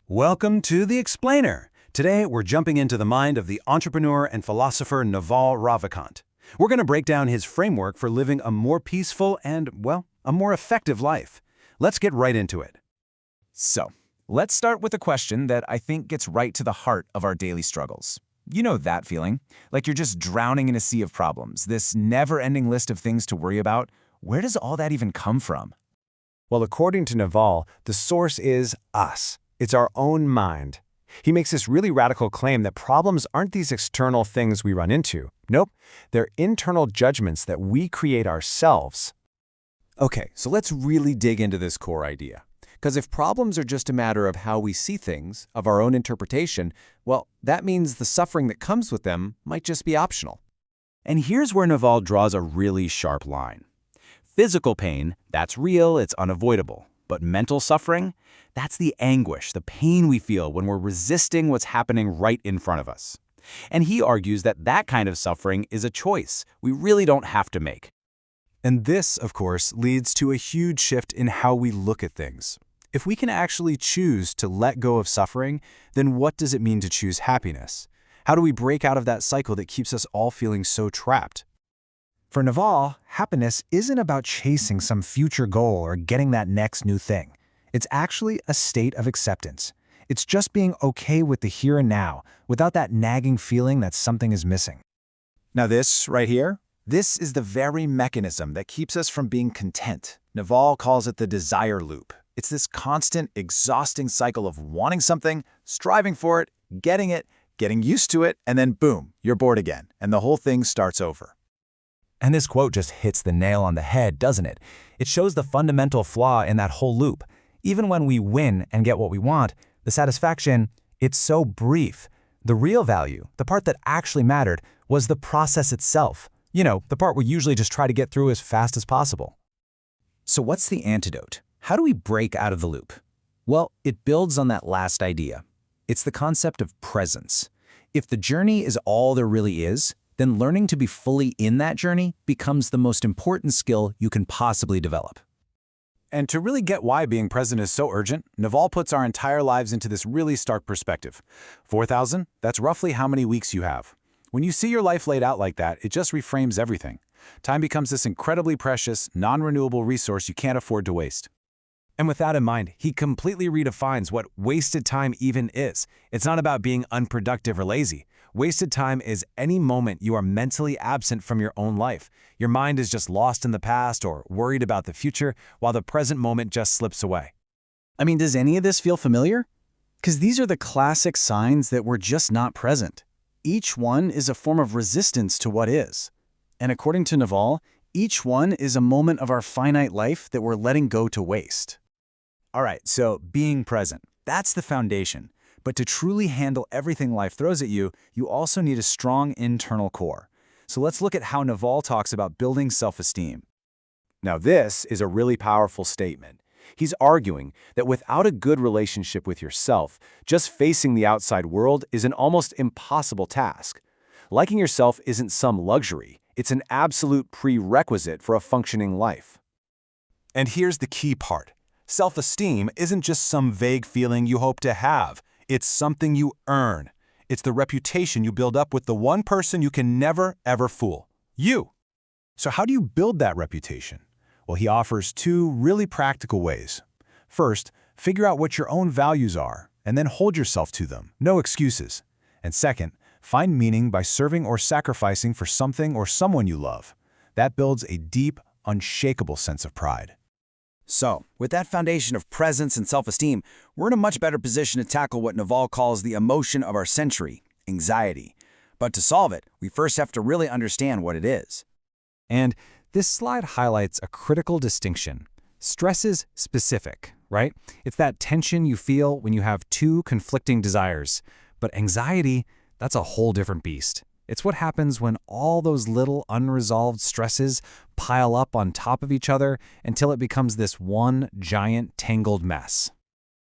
Welcome to The Explainer. Today, we're jumping into the mind of the entrepreneur and philosopher Naval Ravikant. We're going to break down his framework for living a more peaceful and, well, a more effective life. Let's get right into it. So, let's start with a question that I think gets right to the heart of our daily struggles. You know that feeling, like you're just drowning in a sea of problems, this never-ending list of things to worry about. Where does all that even come from? Well, according to Naval, the source is us. It's our own mind. He makes this really radical claim that problems aren't these external things we run into. Nope, they're internal judgments that we create ourselves. Okay, so let's really dig into this core idea. Because if problems are just a matter of how we see things, of our own interpretation, well, that means the suffering that comes with them might just be optional. And here's where Naval draws a really sharp line. Physical pain, that's real, it's unavoidable. But mental suffering, that's the anguish, the pain we feel when we're resisting what's happening right in front of us. And he argues that that kind of suffering is a choice we really don't have to make. And this, of course, leads to a huge shift in how we look at things. If we can actually choose to let go of suffering, then what does it mean to choose happiness? How do we break out of that cycle that keeps us all feeling so trapped? For Naval, happiness isn't about chasing some future goal or getting that next new thing. It's actually a state of acceptance. It's just being okay with the here and now, without that nagging feeling that something is missing. Now this, right here, this is the very mechanism that keeps us from being content. Naval calls it the desire loop. It's this constant, exhausting cycle of wanting something, striving for it, getting used to it, and then boom, you're bored again, and the whole thing starts over. And this quote just hits the nail on the head, doesn't it? It shows the fundamental flaw in that whole loop. Even when we win and get what we want, the satisfaction, it's so brief. The real value, the part that actually mattered, was the process itself. You know, the part we usually just try to get through as fast as possible. So what's the antidote? How do we break out of the loop? Well, it builds on that last idea. It's the concept of presence. If the journey is all there really is, then learning to be fully in that journey becomes the most important skill you can possibly develop. And to really get why being present is so urgent, Naval puts our entire lives into this really stark perspective. 4,000, that's roughly how many weeks you have. When you see your life laid out like that, it just reframes everything. Time becomes this incredibly precious, non-renewable resource you can't afford to waste. And with that in mind, he completely redefines what wasted time even is. It's not about being unproductive or lazy. Wasted time is any moment you are mentally absent from your own life. Your mind is just lost in the past or worried about the future, while the present moment just slips away. I mean, does any of this feel familiar? Because these are the classic signs that we're just not present. Each one is a form of resistance to what is. And according to Naval, each one is a moment of our finite life that we're letting go to waste. All right, so being present, that's the foundation. But to truly handle everything life throws at you, you also need a strong internal core. So let's look at how Naval talks about building self-esteem. Now this is a really powerful statement. He's arguing that without a good relationship with yourself, just facing the outside world is an almost impossible task. Liking yourself isn't some luxury. It's an absolute prerequisite for a functioning life. And here's the key part. Self-esteem isn't just some vague feeling you hope to have. It's something you earn. It's the reputation you build up with the one person you can never, ever fool. You. So how do you build that reputation? Well, he offers two really practical ways. First, figure out what your own values are, and then hold yourself to them. No excuses. And second, find meaning by serving or sacrificing for something or someone you love. That builds a deep, unshakable sense of pride. So, with that foundation of presence and self-esteem, we're in a much better position to tackle what Naval calls the emotion of our century, anxiety. But to solve it, we first have to really understand what it is. And this slide highlights a critical distinction. Stress is specific, right? It's that tension you feel when you have two conflicting desires. But anxiety, that's a whole different beast. It's what happens when all those little unresolved stresses pile up on top of each other until it becomes this one giant tangled mess.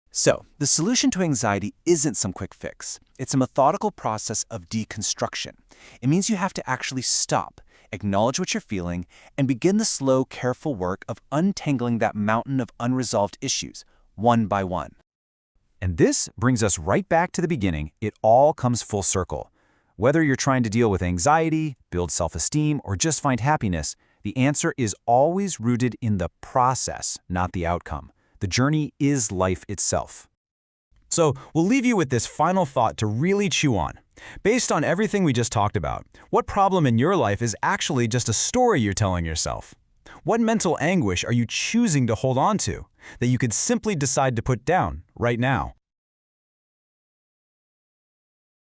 So, the solution to anxiety isn't some quick fix. It's a methodical process of deconstruction. It means you have to actually stop, acknowledge what you're feeling, and begin the slow, careful work of untangling that mountain of unresolved issues, one by one. And this brings us right back to the beginning. It all comes full circle. Whether you're trying to deal with anxiety, build self-esteem, or just find happiness, the answer is always rooted in the process, not the outcome. The journey is life itself. So we'll leave you with this final thought to really chew on. Based on everything we just talked about, what problem in your life is actually just a story you're telling yourself? What mental anguish are you choosing to hold on to that you could simply decide to put down right now?